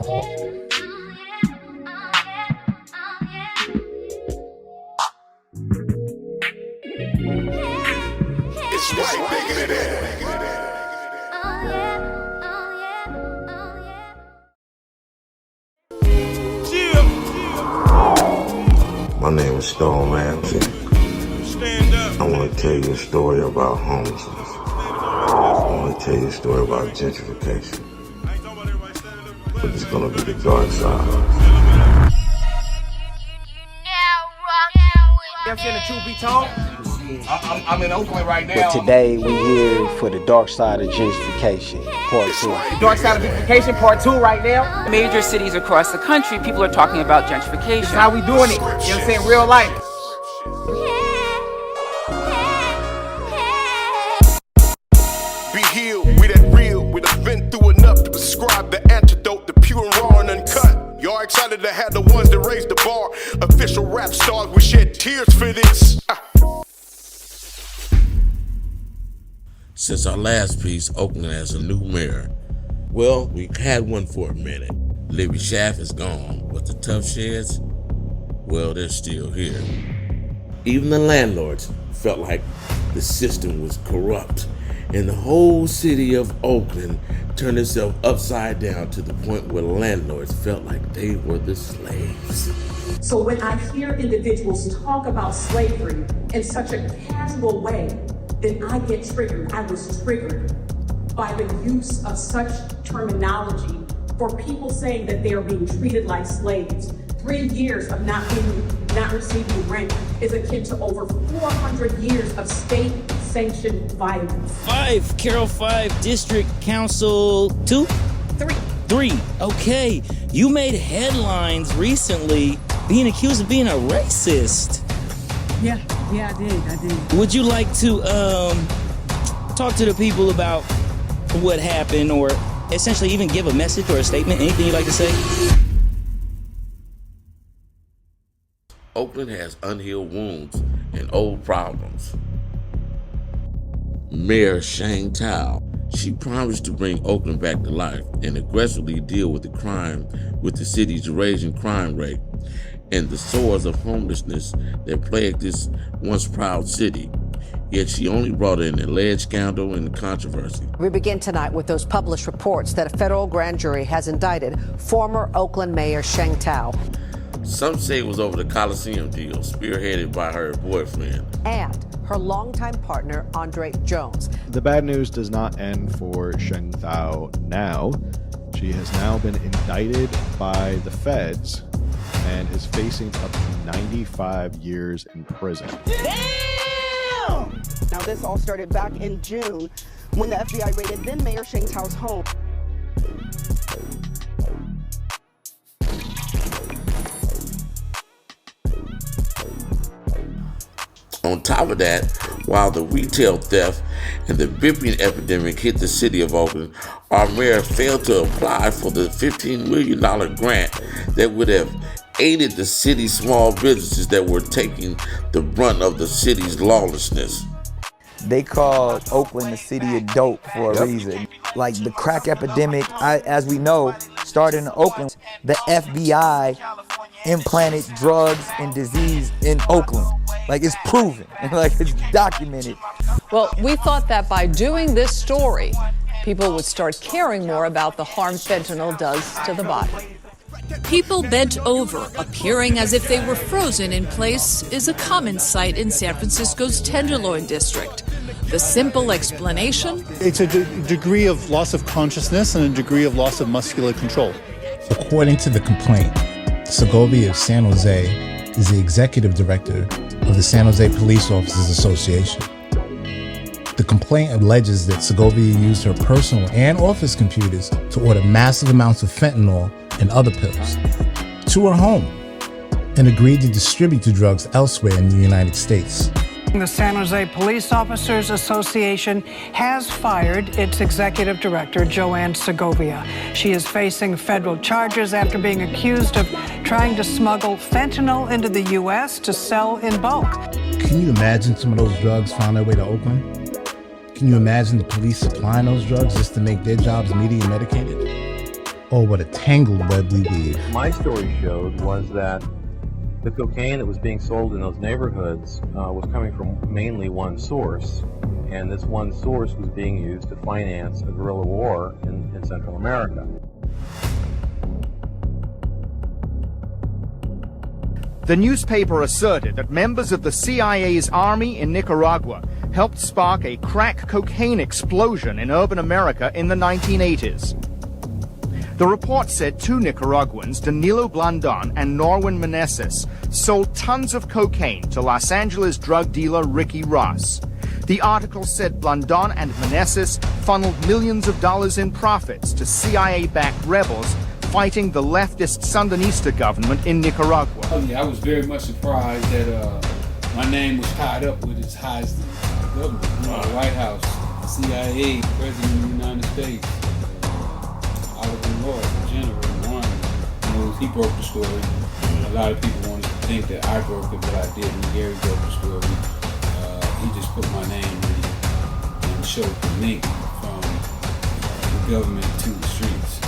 It's right bigger than that. My name is Stone Ramsey. I want to tell you a story about homelessness. I want to tell you a story about gentrification. But it's going to be the dark side. You ever seen the truth be told? I'm in Oakland right now. But today we're here for the Dark Side of Gentrification, Part 2. Dark Side of Gentrification, Part 2 right now. Major cities across the country, people are talking about gentrification. This is how we doing it. You know what I'm saying? Real life. Be healed, we that real. We done been through enough to prescribe the antidote, the pure and raw and uncut. Y'all excited to have the ones that raised the bar. Official rap stars, we shed tears for this. Since our last piece, Oakland has a new mayor. Well, we had one for a minute. Libby Schaff is gone, but the tough sheds, well, they're still here. Even the landlords felt like the system was corrupt, and the whole city of Oakland turned itself upside down to the point where landlords felt like they were the slaves. So when I hear individuals talk about slavery in such a casual way, then I get triggered. I was triggered by the use of such terminology for people saying that they are being treated like slaves. 3 years of not receiving rent is akin to over 400 years of state-sanctioned violence. 5, Carroll 5, District Council 2? 3. Okay, you made headlines recently being accused of being a racist. Yeah, I did. Would you like to talk to the people about what happened, or essentially even give a message or a statement? Anything you'd like to say? Oakland has unhealed wounds and old problems. Mayor Shang Tao, she promised to bring Oakland back to life and aggressively deal with the crime, with the city's raging crime rate and the sores of homelessness that plagued this once proud city. Yet she only brought in alleged scandal and controversy. We begin tonight with those published reports that a federal grand jury has indicted former Oakland Mayor Shang Tao. Some say it was over the Coliseum deal, spearheaded by her boyfriend. And her longtime partner, Andre Jones. The bad news does not end for Shang Tao now. She has now been indicted by the feds and is facing up to 95 years in prison. Damn! Now this all started back in June when the FBI raided then Mayor Shang Tao's home. On top of that, while the retail theft and the bipping epidemic hit the city of Oakland, our mayor failed to apply for the $15 million grant that would have aided the city's small businesses that were taking the brunt of the city's lawlessness. They called Oakland the city of dope for a reason. Like the crack epidemic, as we know, started in Oakland. The FBI implanted drugs and disease in Oakland. Like, it's proven, like it's documented. Well, we thought that by doing this story, people would start caring more about the harm fentanyl does to the body. People bent over, appearing as if they were frozen in place, is a common sight in San Francisco's Tenderloin district. The simple explanation? It's a degree of loss of consciousness and a degree of loss of muscular control. According to the complaint, Segovia of San Jose is the executive director of the San Jose Police Officers Association. The complaint alleges that Segovia used her personal and office computers to order massive amounts of fentanyl and other pills to her home and agreed to distribute the drugs elsewhere in the United States. The San Jose Police Officers Association has fired its executive director, Joanne Segovia. She is facing federal charges after being accused of trying to smuggle fentanyl into the U.S. to sell in bulk. Can you imagine some of those drugs found their way to Oakland? Can you imagine the police supplying those drugs just to make their jobs media medicated? Oh, what a tangled web we weave. My story showed was that the cocaine that was being sold in those neighborhoods was coming from mainly one source, and this one source was being used to finance a guerrilla war in Central America. The newspaper asserted that members of the CIA's army in Nicaragua helped spark a crack cocaine explosion in urban America in the 1980s. The report said two Nicaraguans, Danilo Blandon and Norwin Meneses, sold tons of cocaine to Los Angeles drug dealer Ricky Ross. The article said Blandon and Meneses funneled millions of dollars in profits to CIA-backed rebels fighting the leftist Sandinista government in Nicaragua. I was very much surprised that my name was tied up with as high as the government, the White House, the CIA, President of the United States. General, he broke the story. A lot of people wanted to think that I broke it, but I didn't. Gary broke the story. He just put my name in it and showed the link from the government to the streets.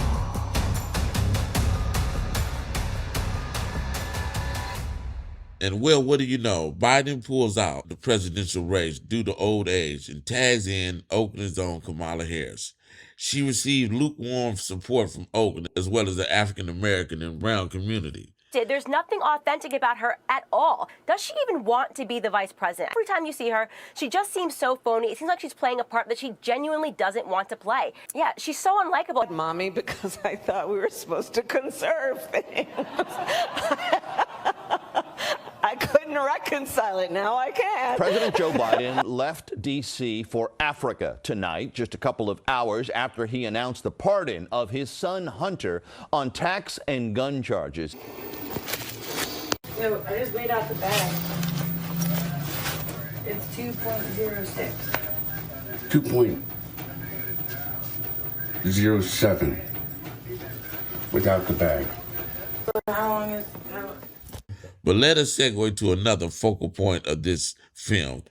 And well, what do you know? Biden pulls out the presidential race due to old age and tags in Oakland's own Kamala Harris. She received lukewarm support from Oakland as well as the African American and brown community. There's nothing authentic about her at all. Does she even want to be the vice president? Every time you see her, she just seems so phony. It seems like she's playing a part that she genuinely doesn't want to play. Yeah, she's so unlikable. Mommy, because I thought we were supposed to conserve things. I couldn't reconcile it. Now I can. President Joe Biden left D.C. for Africa tonight, just a couple of hours after he announced the pardon of his son Hunter on tax and gun charges. So I just weighed out the bag. It's 2.06. 2.07 without the bag. How long is... But let us segue to another focal point of this film.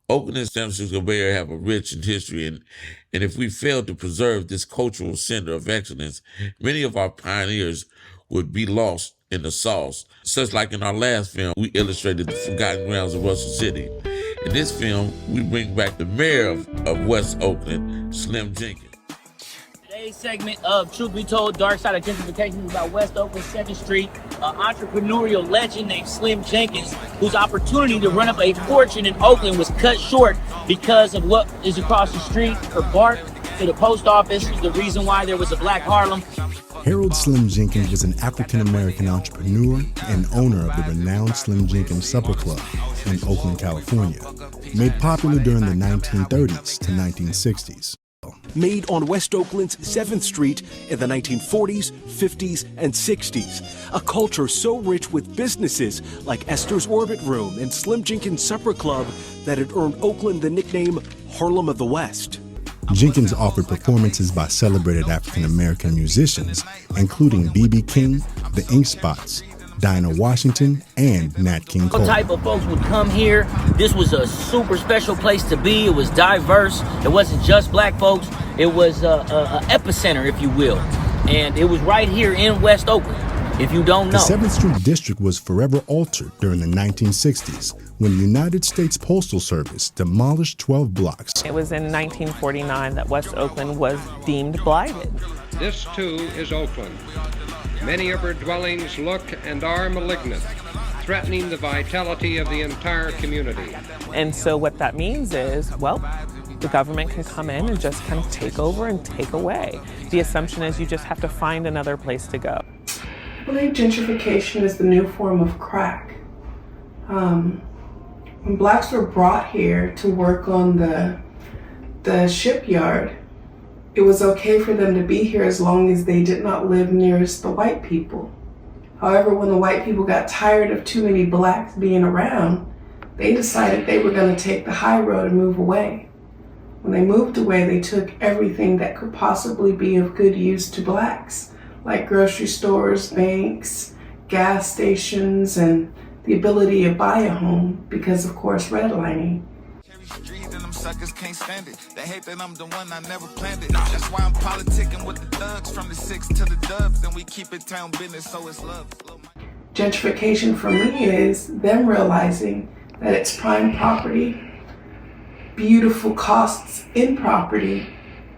Oakland and San Francisco Bay Area have a rich history, and if we fail to preserve this cultural center of excellence, many of our pioneers would be lost in the sauce. Such like in our last film, we illustrated the forgotten grounds of Russell City. In this film, we bring back the mayor of West Oakland, Slim Jenkins. Today's segment of Truth Be Told, Dark Side of Gentrification is about West Oakland, 2nd Street, an entrepreneurial legend named Slim Jenkins, whose opportunity to run up a fortune in Oakland was cut short because of what is across the street, her bark to the post office, the reason why there was a Black Harlem. Harold Slim Jenkins was an African-American entrepreneur and owner of the renowned Slim Jenkins Supper Club in Oakland, California, made popular during the 1930s to 1960s. Made on West Oakland's 7th Street in the 1940s, 50s, and 60s. A culture so rich with businesses like Esther's Orbit Room and Slim Jenkins Supper Club that it earned Oakland the nickname Harlem of the West. Jenkins offered performances by celebrated African-American musicians, including B.B. King, the Ink Spots, Dinah Washington, and Nat King Cole. What type of folks would come here? This was a super special place to be. It was diverse. It wasn't just black folks. It was a epicenter, if you will. And it was right here in West Oakland, if you don't know. The 7th Street District was forever altered during the 1960s when the United States Postal Service demolished 12 blocks. It was in 1949 that West Oakland was deemed blighted. This, too, is Oakland. Many of her dwellings look and are malignant, threatening the vitality of the entire community. And so what that means is, well, the government can come in and just kind of take over and take away. The assumption is you just have to find another place to go. I believe gentrification is the new form of crack. When blacks were brought here to work on the shipyard, it was okay for them to be here as long as they did not live nearest the white people. However, when the white people got tired of too many blacks being around, they decided they were going to take the high road and move away. When they moved away, they took everything that could possibly be of good use to blacks, like grocery stores, banks, gas stations, and the ability to buy a home because, of course, redlining. suckers can't stand it. They hate that I'm the one I never planned it. That's why I'm politicking with the thugs from the six to the dubs, and we keep it town business, so it's love. Gentrification for me is them realizing that it's prime property, beautiful costs in property,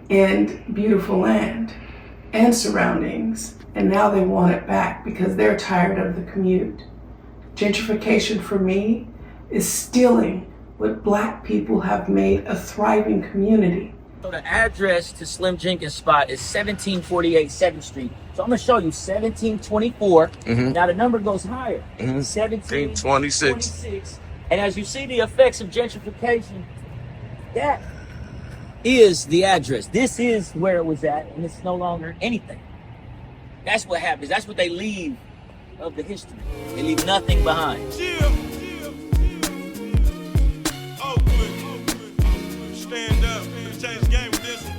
and beautiful land and surroundings. And now they want it back because they're tired of the commute. Gentrification for me is stealing what Black people have made a thriving community. So the address to Slim Jenkins' spot is 1748 7th Street. So I'm gonna show you 1724. Now the number goes higher. 1726. And as you see the effects of gentrification, that is the address. This is where it was at, and it's no longer anything. That's what happens. That's what they leave of the history. They leave nothing behind. Oakland, stand up. Let's change the game with this one.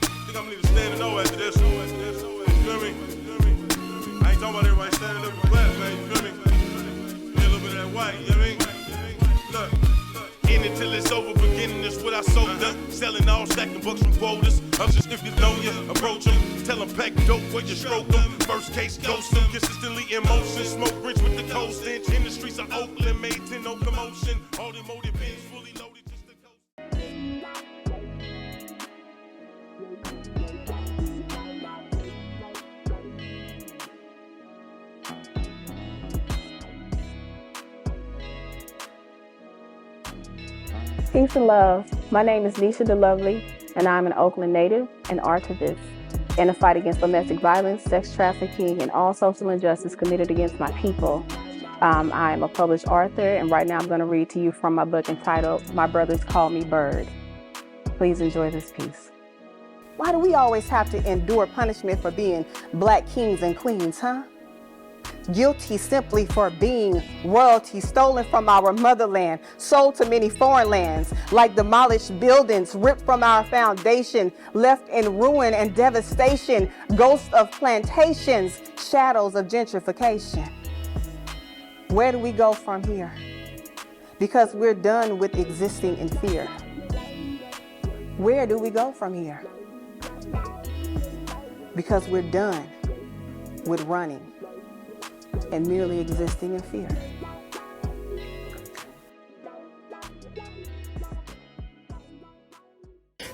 Think I'm gonna need to stand and know after this one. You feel me? I ain't talking about everybody standing up for class, man. You feel me? Need a little bit of that white, you know what I mean? Look. In it till it's over, beginning is what I sold up. Selling all stacking bucks from quotas. Ushers, if you know you, approach them. Tell them pack dope where you stroke them. First case, ghost them. Consistently in motion. Smoke rich with the cold stench. In the streets of Oakland, made 10 no commotion. All the motive is fully loaded. Just the Peace and love. My name is Nisha the Lovely, and I'm an Oakland native and artivist in a fight against domestic violence, sex trafficking, and all social injustice committed against my people. I am a published author, and right now I'm going to read to you from my book entitled My Brothers Call Me Bird. Please enjoy this piece. Why do we always have to endure punishment for being Black kings and queens, huh? Guilty simply for being royalty stolen from our motherland, sold to many foreign lands, like demolished buildings ripped from our foundation, left in ruin and devastation, ghosts of plantations, shadows of gentrification. Where do we go from here? Because we're done with existing in fear. Where do we go from here? Because we're done with running and merely existing in fear.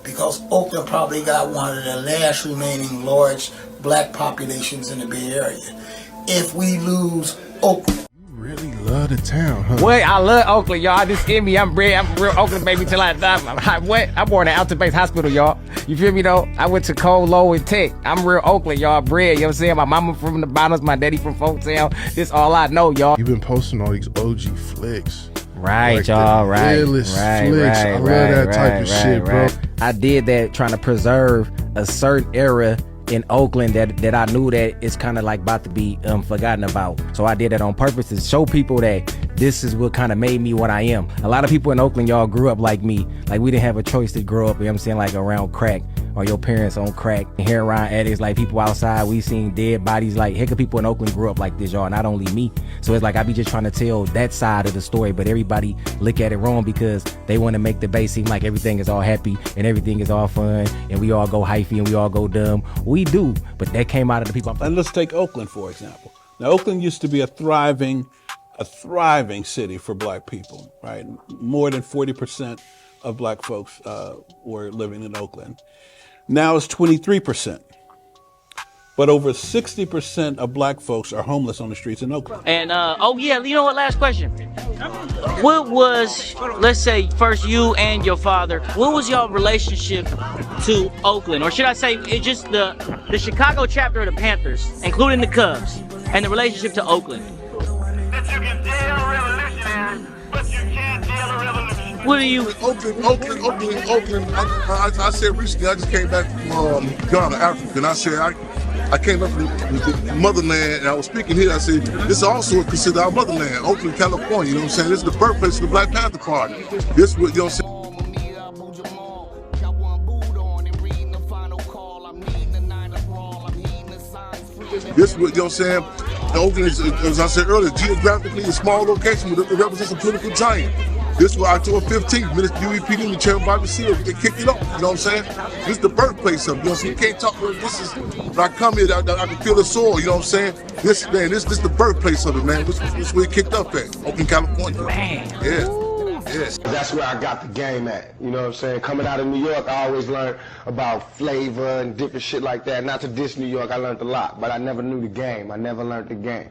Because Oakland probably got one of the last remaining large Black populations in the Bay Area. If we lose Oakland, Really love the town, huh? What? I love Oakland, y'all. This is me. I'm real Oakland baby till I die. What? I'm born at Alta Base Hospital, y'all. You feel me though? I went to Cole, Low, and Tech. I'm real Oakland, y'all. Bred, you know what I'm saying? My mama from the Bottoms, my daddy from Folktown. This all I know, y'all. You've been posting all these OG flicks. Right, like y'all. Right. I love that type of shit, bro. I did that trying to preserve a certain era in Oakland that I knew that it's kind of like about to be forgotten about. So I did that on purpose to show people that this is what kind of made me what I am. A lot of people in Oakland, y'all, grew up like me. Like we didn't have a choice to grow up, you know what I'm saying, like around crack, or your parents on crack, heroin addicts, like people outside, we seen dead bodies. Like heck of people in Oakland grew up like this, y'all, not only me. So it's like I be just trying to tell that side of the story, but everybody look at it wrong because they want to make the base seem like everything is all happy and everything is all fun and we all go hyphy and we all go dumb. We do, but that came out of the people. And let's take Oakland, for example. Now, Oakland used to be a thriving city for Black people, right? More than 40% of Black folks were living in Oakland. Now it's 23%. But over 60% of Black folks are homeless on the streets in Oakland. And, oh yeah, you know what, last question. What was, let's say, first you and your father, what was your relationship to Oakland? Or should I say, it's just the Chicago chapter of the Panthers, including the Cubs, and the relationship to Oakland? What are you? Oakland. I said recently, I just came back from Ghana, Africa, and I said, I came up from the motherland, and I was speaking here. I said, this is also considered our motherland, Oakland, California. You know what I'm saying? This is the birthplace of the Black Panther Party. This, you know what I'm saying? This, you know what I'm saying? Oakland is, as I said earlier, geographically a small location, but it represents a political giant. This was October 15th, Minister UEPD and Chairman Bobby Seale, they kicked it off, you know what I'm saying? This is the birthplace of it, you know what I'm saying? You can't talk, this is, when I come here, I can feel the soil, you know what I'm saying? This is the birthplace of it, man. This is where it kicked up at, Oakland, California. Man. Yeah. Yes. That's where I got the game at, you know what I'm saying? Coming out of New York, I always learned about flavor and different shit like that. Not to diss New York, I learned a lot, but I never knew the game. I never learned the game.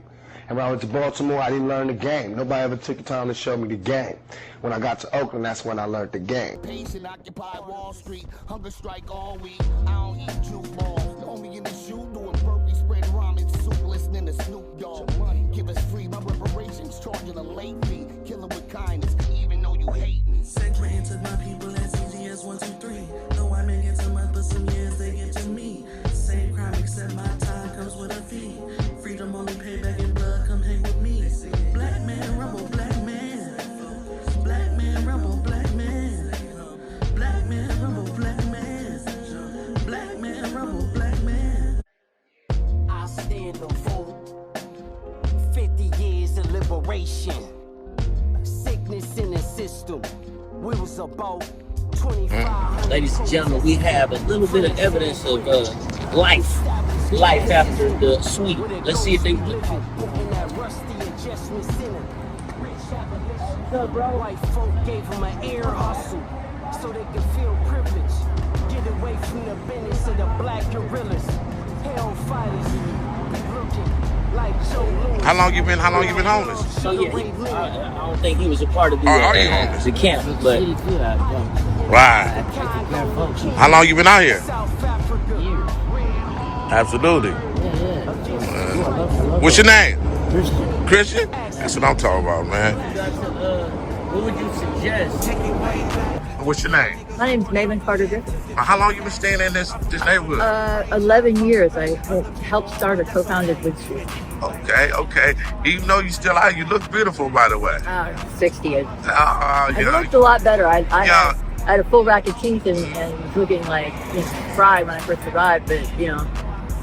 And when I went to Baltimore, I didn't learn the game. Nobody ever took the time to show me the game. When I got to Oakland, that's when I learned the game. Patient occupy Wall Street, hunger strike all week. I don't eat juke balls. Know me in the shoe, doing burpees, spread ramen soup, listening to Snoop Dogg. Money, give us free, my reparations, charging a late fee. Kill 'em with kindness, even though you hate me. Segment to my people as easy as 1, 2, 3. Though I may get to month, but some years they get to me. Same crime, except my time comes with a fee. Freedom only pay back in blood, come hang with me. Black man, rumble, black man. Black man, rumble, black man. Black man, rumble, black man. Black man, rumble, black man. I stand on vote. 50 years of liberation. Sickness in the system. We was about 25. Ladies and gentlemen, we have a little bit of evidence of life after the sweet. Let's see if they White folk gave them an air hustle so they could feel privilege. Get away from the business of the black gorillas. Hell fighters, looking like Joe Louis. How long you been homeless? So yeah, I don't think he was a part of the camp, but right. How long you been out here? Absolutely. What's your name? Christian? That's what I'm talking about, man. What would you suggest? What's your name? My name's Maven Carter Griffin. How long you been staying in this neighborhood? 11 years. I helped start or co-founded Wood Street. Okay. Even though you still out, you look beautiful, by the way. 60. I yeah. looked a lot better. I had a full rack of teeth and was looking like fried when I first arrived, but the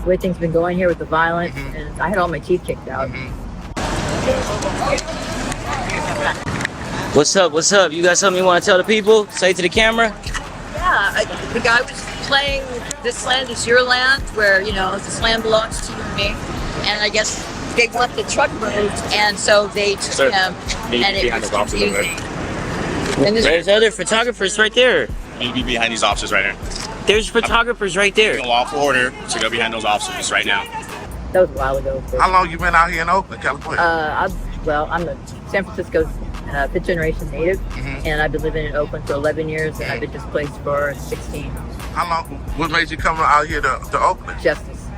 way things been going here with the violence, and I had all my teeth kicked out. What's up? You got something you want to tell the people? Say to the camera? Yeah, the guy was playing This Land Is Your Land, where, this land belongs to you and me. And I guess they want the truck moved, and so they took him, and it was confusing. There's other photographers right there. You be behind these officers right here. There's photographers right there. A lawful order to go behind those officers right now. That was a while ago. How long you been out here in Oakland, California? I'm a San Francisco fifth generation native, and I've been living in Oakland for 11 years, and I've been displaced for 16. How long? What made you come out here to Oakland? Justice.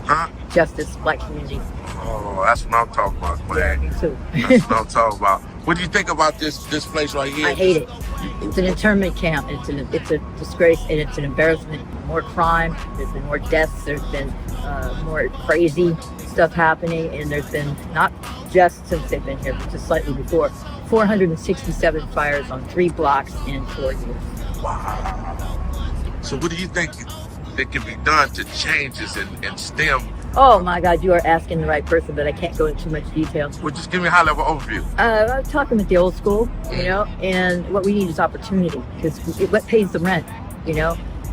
Huh? Justice, black community. Oh, that's what I'm talking about, man. Yeah, me too. That's what I'm talking about. What do you think about this place right here? I hate it. It's an internment camp. It's a disgrace, and it's an embarrassment. More crime. There's been more deaths. There's been more crazy stuff happening, and there's been, not just since they've been here, but just slightly before, 467 fires on 3 blocks in 4 years. Wow. So what do you think that can be done to change this and stem? Oh my God, you are asking the right person, but I can't go into too much detail. Well, just give me a high-level overview. I'm talking with the old school, and what we need is opportunity, because what pays the rent, You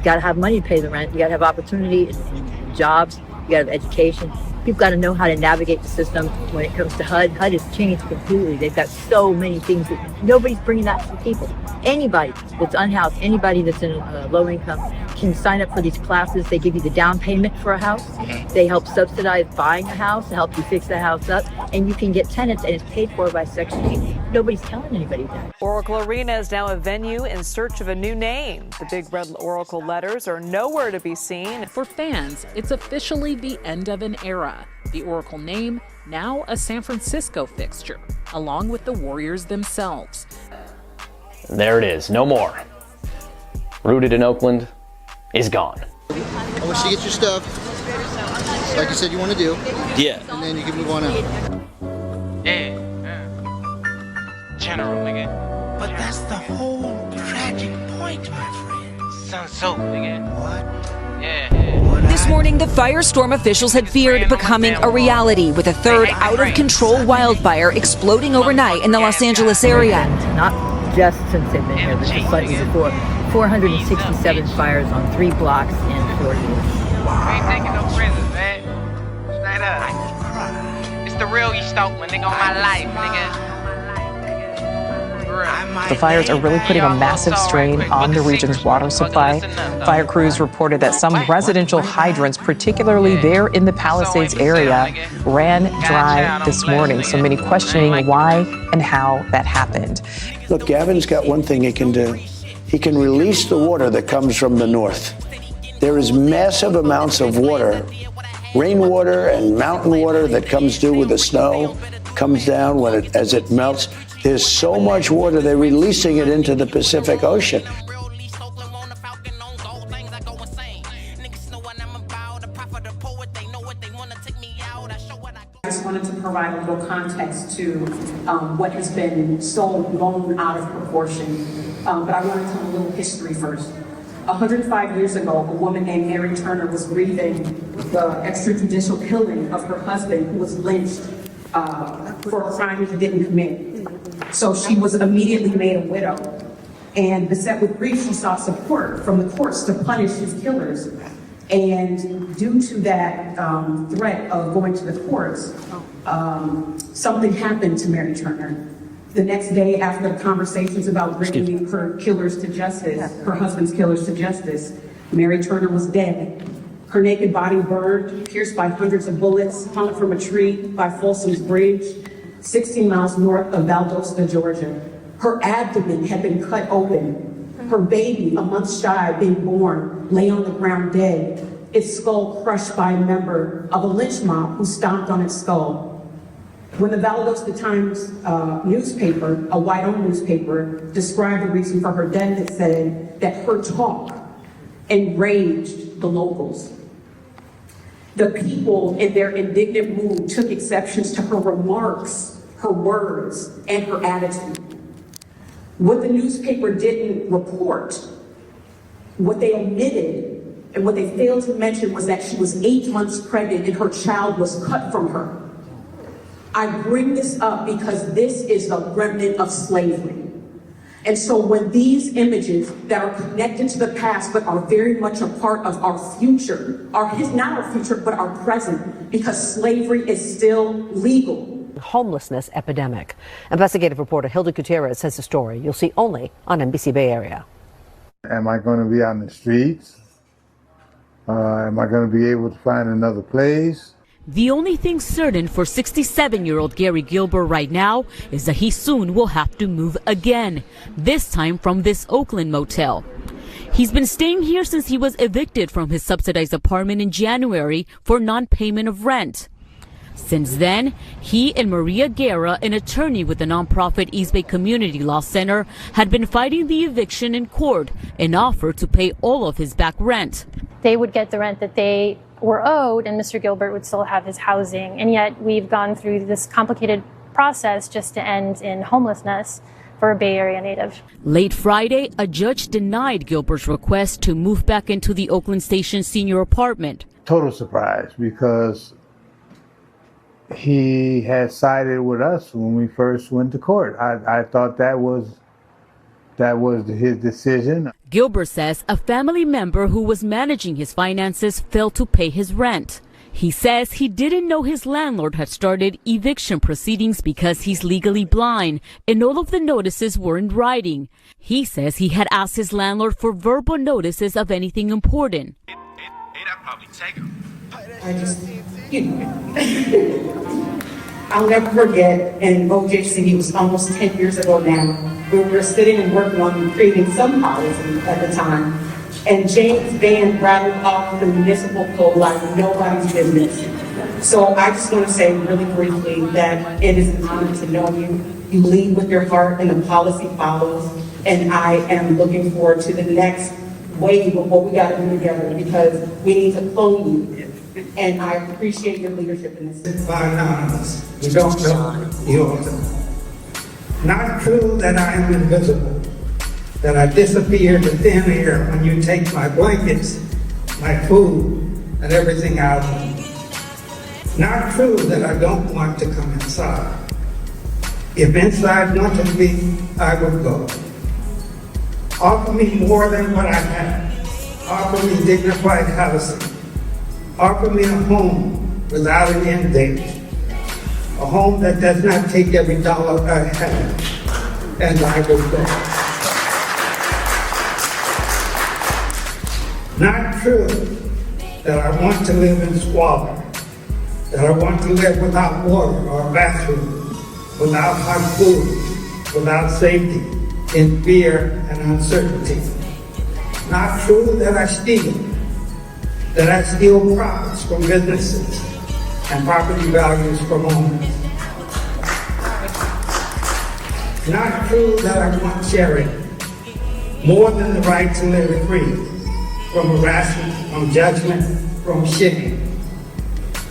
got to have money to pay the rent. You got to have opportunity and jobs. You got to have education. People got to know how to navigate the system when it comes to HUD. HUD has changed completely. They've got so many things that nobody's bringing that to the people. Anybody that's unhoused, anybody that's in low income can sign up for these classes. They give you the down payment for a house. They help subsidize buying a house to help you fix the house up. And you can get tenants, and it's paid for by Section 8. Nobody's telling anybody that. Oracle Arena is now a venue in search of a new name. The big red Oracle letters are nowhere to be seen. For fans, it's officially the end of an era. The Oracle name, now a San Francisco fixture, along with the Warriors themselves. There it is, no more. Rooted in Oakland is gone. I want you to get your stuff, like you said you want to do. Yeah. And then you can move on out. Yeah. General, nigga. But that's the whole tragic point, my friend. Sounds so, nigga. What? Yeah. This morning, the firestorm officials had feared becoming a reality, with a third out-of-control wildfire exploding overnight in the Los Angeles area. Not just since they've been here, but just slightly before. 467 fires on 3 blocks in 4 years. I ain't taking no prisons, man. Straight up. It's the real East Oakland, nigga, on my life, nigga. The fires are really putting a massive strain on the region's water supply. Fire crews reported that some residential hydrants, particularly there in the Palisades area, ran dry this morning. So many questioning why and how that happened. Look, Gavin's got one thing he can do. He can release the water that comes from the north. There is massive amounts of water, rainwater and mountain water that comes due with the snow, comes down as it melts. There's so much water, they're releasing it into the Pacific Ocean. I just wanted to provide a little context to what has been so blown out of proportion. But I want to tell a little history first. 105 years ago, a woman named Mary Turner was grieving the extrajudicial killing of her husband, who was lynched for a crime he didn't commit. So she was immediately made a widow. And beset with grief, she sought support from the courts to punish his killers. And due to that threat of going to the courts, something happened to Mary Turner. The next day, after the conversations about bringing her killers to justice, her husband's killers to justice, Mary Turner was dead. Her naked body burned, pierced by hundreds of bullets, hung from a tree by Folsom's Bridge, 16 miles north of Valdosta, Georgia. Her abdomen had been cut open. Her baby, a month shy of being born, lay on the ground dead, its skull crushed by a member of a lynch mob who stomped on its skull. When the Valdosta Times newspaper, a white-owned newspaper, described the reason for her death, it said that her talk enraged the locals. The people, in their indignant mood, took exceptions to her remarks, her words, and her attitude. What the newspaper didn't report, what they omitted, and what they failed to mention was that she was 8 months pregnant and her child was cut from her. I bring this up because this is the remnant of slavery. And so when these images that are connected to the past but are very much a part of our future, not our future, but our present, because slavery is still legal. Homelessness epidemic. Investigative reporter Hilda Gutierrez has the story you'll see only on NBC Bay Area. Am I going to be on the streets? Am I going to be able to find another place? The only thing certain for 67-year-old Gary Gilbert right now is that he soon will have to move again, this time from this Oakland motel. He's been staying here since he was evicted from his subsidized apartment in January for non-payment of rent. Since then, he and Maria Guerra, an attorney with the nonprofit East Bay Community Law Center, had been fighting the eviction in court and offered to pay all of his back rent. They would get the rent that they were owed, and Mr. Gilbert would still have his housing. And yet we've gone through this complicated process just to end in homelessness for a Bay Area native. Late Friday, a judge denied Gilbert's request to move back into the Oakland Station senior apartment. Total surprise, because he had sided with us when we first went to court. I thought that was his decision. Gilbert says a family member who was managing his finances failed to pay his rent. He says he didn't know his landlord had started eviction proceedings because he's legally blind, and all of the notices were in writing. He says he had asked his landlord for verbal notices of anything important. I just, I'll never forget, in OJC, it was almost 10 years ago now, we were sitting and working on creating some policy at the time, and James Van rattled off the municipal code like nobody's business. So I just want to say really briefly that it is an honor to know you. You lead with your heart and the policy follows, and I am looking forward to the next wave of what we got to do together, because we need to clone you. And I appreciate your leadership in this. Anonymous. You don't know, you don't know. Not true that I am invisible, that I disappear to thin air when you take my blankets, my food, and everything out of me. Not true that I don't want to come inside. If inside wanted me, I would go. Offer me more than what I have. Offer me dignified housing. Offer me a home without an end date. A home that does not take every dollar I have, and I will go. Not true that I want to live in squalor, that I want to live without water or a bathroom, without hot food, without safety, in fear and uncertainty. Not true that I steal profits from businesses and property values from owners. Not true that I want charity, more than the right to live free from harassment, from judgment, from shame.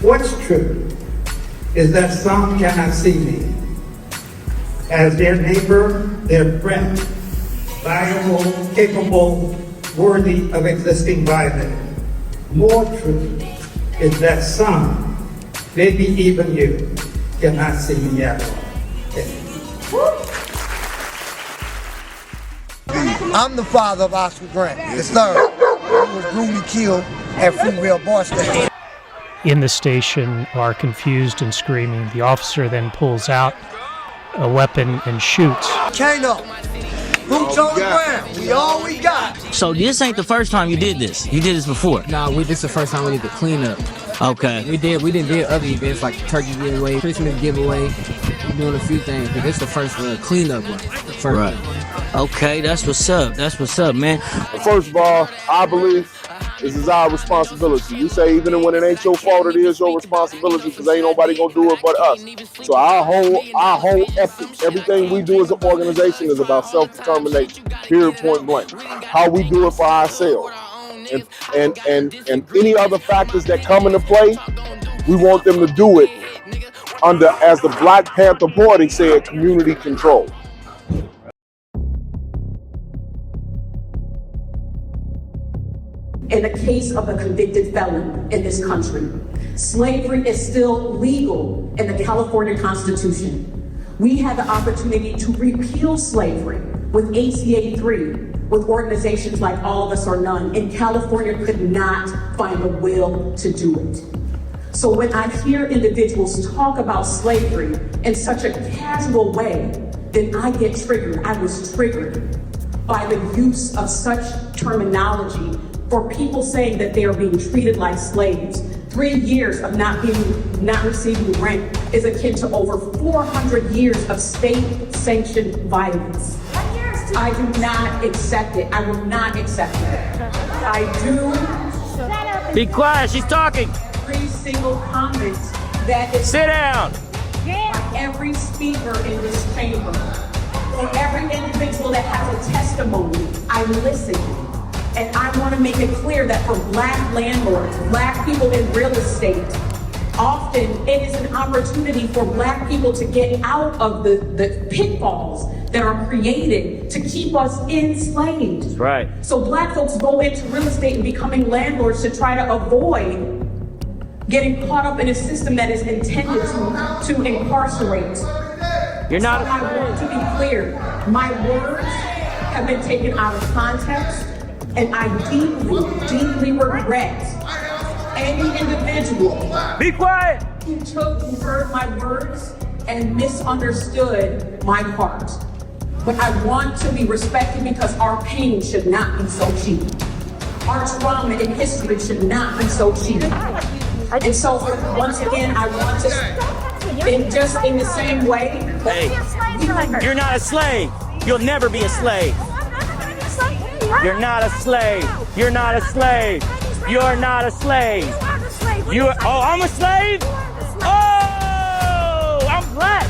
What's true is that some cannot see me as their neighbor, their friend, valuable, capable, worthy of existing by them. More true is that some, maybe even you, cannot see me at all. I'm the father of Oscar Grant, the third, who was brutally killed at Freeway Rick Ross. In the station are confused and screaming. The officer then pulls out a weapon and shoots. Kano, boots on the ground. We all we got. So this ain't the first time you did this. You did this before. Nah, this is the first time we did the cleanup. Okay. We didn't do other events like turkey giveaway, Christmas giveaway. We're doing a few things, but this is the first cleanup one. Right. Okay, that's what's up. That's what's up, man. First of all, I believe this is our responsibility. We say even when it ain't your fault, it is your responsibility because ain't nobody gonna do it but us. So our whole ethic, everything we do as an organization is about self-determination. Period, point blank. How we do it for ourselves, and any other factors that come into play, we want them to do it under, as the Black Panther Party said, community control. In the case of a convicted felon in this country, slavery is still legal in the California Constitution. We had the opportunity to repeal slavery with ACA 3, with organizations like All of Us or None, and California could not find the will to do it. So when I hear individuals talk about slavery in such a casual way, then I get triggered. I was triggered by the use of such terminology for people saying that they are being treated like slaves. 3 years of not receiving rent is akin to over 400 years of state-sanctioned violence. I do not accept it. I will not accept it. I do. Be quiet, she's talking. Every single comment that is sit down. By every speaker in this chamber, and every individual that has a testimony, I listen. And I want to make it clear that for Black landlords, Black people in real estate, often it is an opportunity for Black people to get out of the pitfalls that are created to keep us enslaved. Right. So Black folks go into real estate and becoming landlords to try to avoid getting caught up in a system that is intended to incarcerate. You're not so I want to be clear, my words have been taken out of context. And I deeply, deeply regret any individual be quiet who heard my words and misunderstood my heart. But I want to be respected because our pain should not be so cheap. Our trauma in history should not be so cheap. And so once again, I want to, in the same way. Hey, you're not a slave. You'll never be a slave. You're not a slave. You're not a slave. You're not a slave. Oh, I'm a slave? Oh, I'm Black.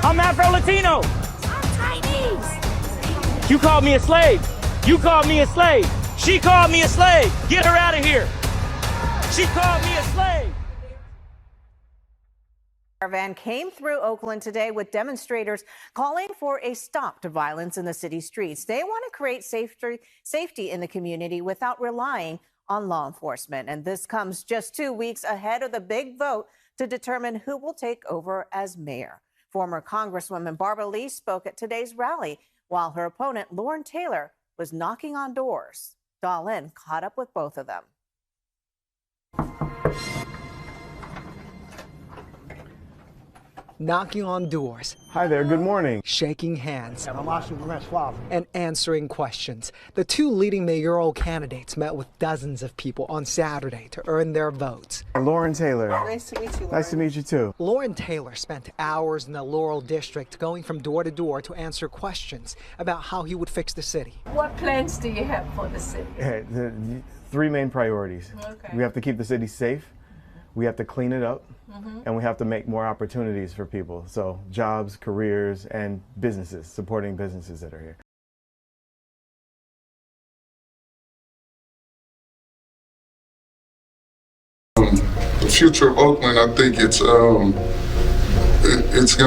I'm Afro-Latino. You called me a slave. You called me a slave. She called me a slave. Get her out of here. She called me a slave. Caravan came through Oakland today with demonstrators calling for a stop to violence in the city streets. They want to create safety in the community without relying on law enforcement. And this comes just 2 weeks ahead of the big vote to determine who will take over as mayor. Former Congresswoman Barbara Lee spoke at today's rally while her opponent, Lauren Taylor, was knocking on doors. Dahlin caught up with both of them. Knocking on doors. Hi there, good morning. Shaking hands. I'm Oscar Grant's father. And answering questions. The two leading mayoral candidates met with dozens of people on Saturday to earn their votes. Lauren Taylor. Nice to meet you, Lauren. Nice to meet you too. Lauren Taylor spent hours in the Laurel district going from door to door to answer questions about how he would fix the city. What plans do you have for the city? The three main priorities. Okay. We have to keep the city safe, we have to clean it up, and we have to make more opportunities for people. So jobs, careers, and businesses, supporting businesses that are here. The future of Oakland, I think it's going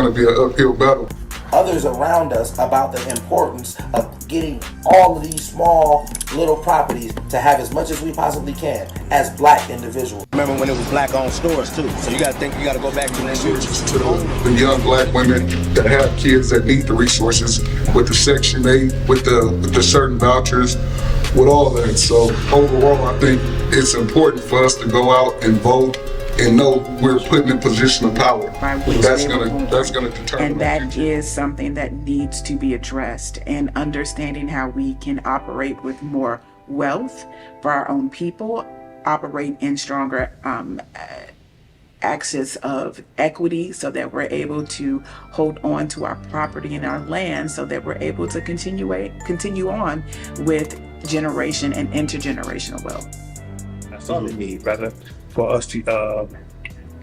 to be an uphill battle. Others around us about the importance of getting all of these small little properties to have as much as we possibly can as black individuals. Remember when it was black owned stores too, so you got to go back to the young black women that have kids that need the resources with the Section 8, with the certain vouchers, with all that. So overall, I think it's important for us to go out and vote and know we're put in a position of power. That's gonna determine. And that is something that needs to be addressed, and understanding how we can operate with more wealth for our own people, operate in stronger access of equity so that we're able to hold on to our property and our land so that we're able to continue on with generation and intergenerational wealth. That's all we need, brother, for us to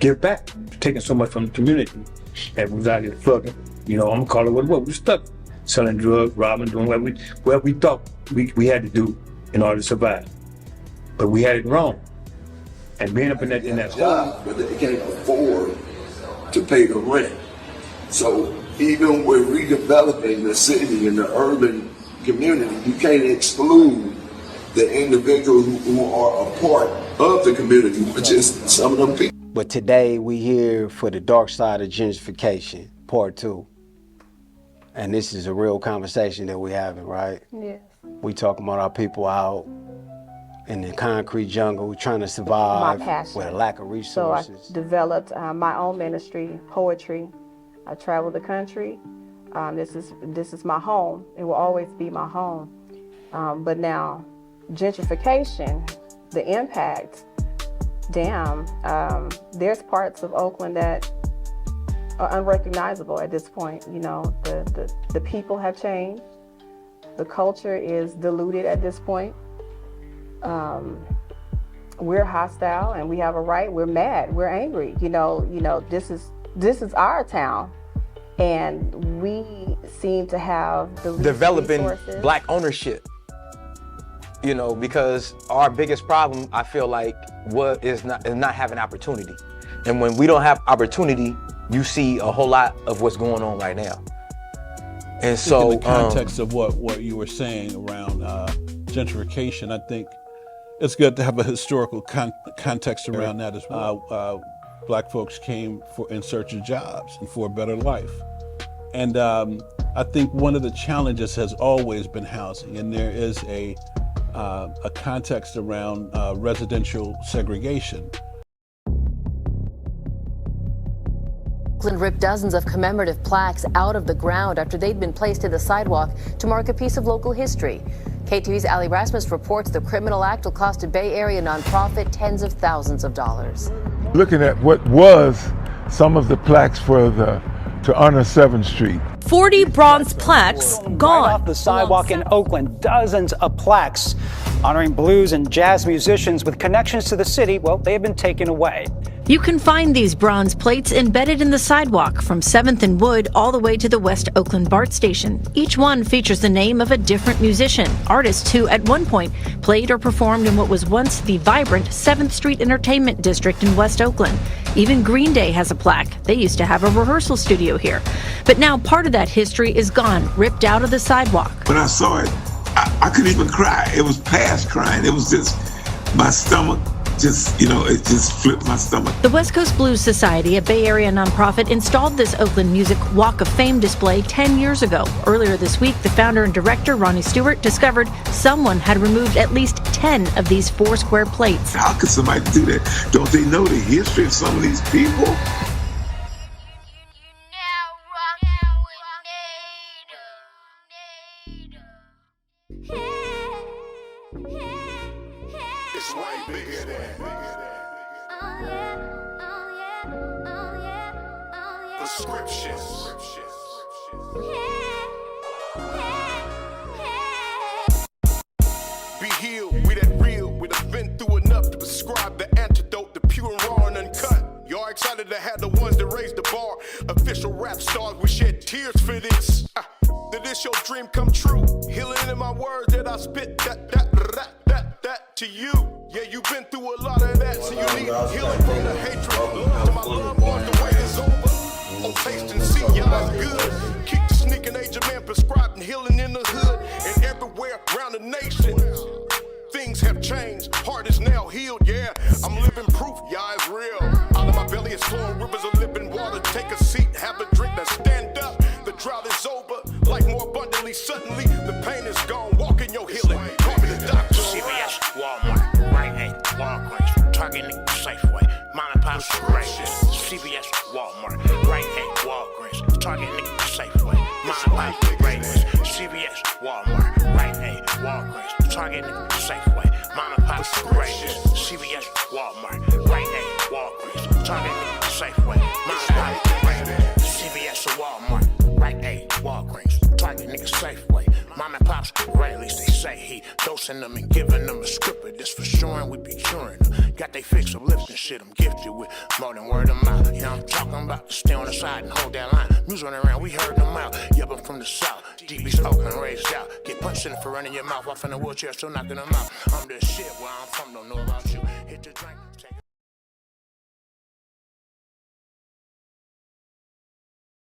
give back, taking so much from the community that was out here thugging. You know, I'm gonna call it what we're stuck, selling drugs, robbing, doing what we thought we had to do in order to survive. But we had it wrong. And being up in that job, but they can't afford to pay the rent. So even with redeveloping the city and the urban community, you can't exclude the individuals who are a part of the community, which is some of them people. But today we here for the Dark Side of Gentrification, part 2. And this is a real conversation that we're having, right? Yes. We talking about our people out in the concrete jungle, trying to survive with a lack of resources. So I developed my own ministry, poetry. I traveled the country. This is my home. It will always be my home. But now, gentrification, the impact, there's parts of Oakland that are unrecognizable at this point. You know, the people have changed. The culture is diluted at this point. We're hostile and we have a right. We're mad. We're angry. You know, this is our town, and we seem to have the least developing resources. Black ownership. You know, because our biggest problem, I feel like, is not having opportunity. And when we don't have opportunity, you see a whole lot of what's going on right now. And so, in the context of what you were saying around gentrification, I think it's good to have a historical context around that as well. Black folks came in search of jobs and for a better life. And I think one of the challenges has always been housing, and there is a context around residential segregation. Oakland ripped dozens of commemorative plaques out of the ground after they'd been placed to the sidewalk to mark a piece of local history. KTV's Ali Rasmus reports the criminal act will cost a Bay Area nonprofit tens of thousands of dollars. Looking at what was some of the plaques to honor 7th Street. 40 bronze plaques gone. Right off the sidewalk in Oakland, dozens of plaques honoring blues and jazz musicians with connections to the city, well, they have been taken away. You can find these bronze plates embedded in the sidewalk from 7th and Wood all the way to the West Oakland BART station. Each one features the name of a different musician, artists who at one point played or performed in what was once the vibrant 7th Street Entertainment District in West Oakland. Even Green Day has a plaque. They used to have a rehearsal studio here. But now part of that history is gone, ripped out of the sidewalk. When I saw it, I couldn't even cry. It was past crying. It was just my stomach just, you know, it just flipped my stomach. The West Coast Blues Society, a Bay Area nonprofit, installed this Oakland Music Walk of Fame display 10 years ago. Earlier this week, the founder and director, Ronnie Stewart, discovered someone had removed at least 10 of these 4 square plates. How could somebody do that? Don't they know the history of some of these people? It's way bigger than prescriptions. Be healed, we that real. We done been through enough to prescribe the antidote, the pure and raw and uncut. Y'all excited to have the ones that raise the bar. Official rap stars, we shed tears for this. Did this your dream come true? Healing in my words that I spit, that to you. Yeah, you've been through a lot of that, so you need healing from the hatred. To my loved ones, the wait is over. Oh, taste and see, y'all good. Keep the sneaking age of man prescribing healing in the hood and everywhere around the nation. Things have changed, heart is now healed, yeah. I'm living proof, y'all, it's real. Out of my belly is flowing rivers of living water. Take a seat, have a drink, now stand up. The drought is over, life more abundantly. Suddenly, the pain is gone. Walk in your healing. Call me the doctor. CVS, Walmart, Rite Aid, Walgreens, Target, Safeway, Mom and Pop's Gracious. CVS, Walmart, Rite Aid, Walgreens, Target, Safeway, Mom and Pop's Gracious. CVS, Walmart, Rite Aid, Walgreens, Target, Safeway, Mom and Pop's Gracious. CVS, Walmart, Rite Aid, Walgreens, Target, Safeway, Mom and Pop's Gracious. CVS or Walmart, Rite Aid, Walgreens, Target, Safeway, Mom and Pop's great, at least they say he dosing them and giving them a script. This for sure, and we be curing them. Got they fix of lifting shit, I'm gifted with more than word of mouth. You know I'm talking about, stay on the side and hold that line. News running around, we heard them out. Yep, I'm from the south, DB's Oakland, raised out. Get punched in for running your mouth off in the wheelchair, still knocking them out. I'm the shit, where I'm from, don't know about you. Hit the drink.